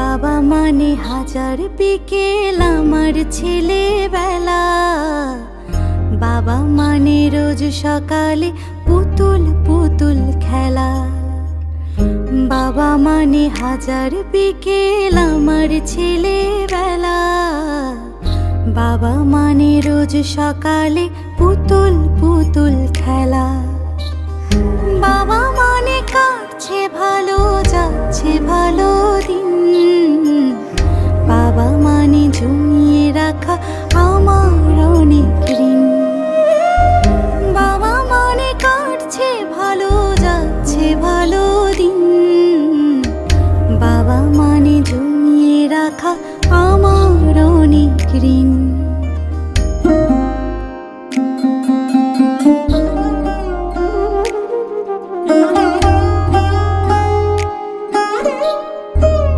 বাবা মানে হাজার বিকেল আমার ছেলেবেলা। বাবা মানে রোজ সকালে পুতুল পুতুল খেলা। বাবা মানে হাজার বিকেল আমার ছেলেবেলা। বাবা মানে রোজ সকালে পুতুল পুতুল খেলা। বাবা মানে কাটছে ভালো, যাচ্ছে ভালো দিন। বাবা মানে জমিয়ে রাখা আমার অনেক ঋণ। বাবা মানে কাটছে ভালো, যাচ্ছে ভালো দিন। বাবা মানে জমিয়ে রাখা আমার অনেক ঋণ।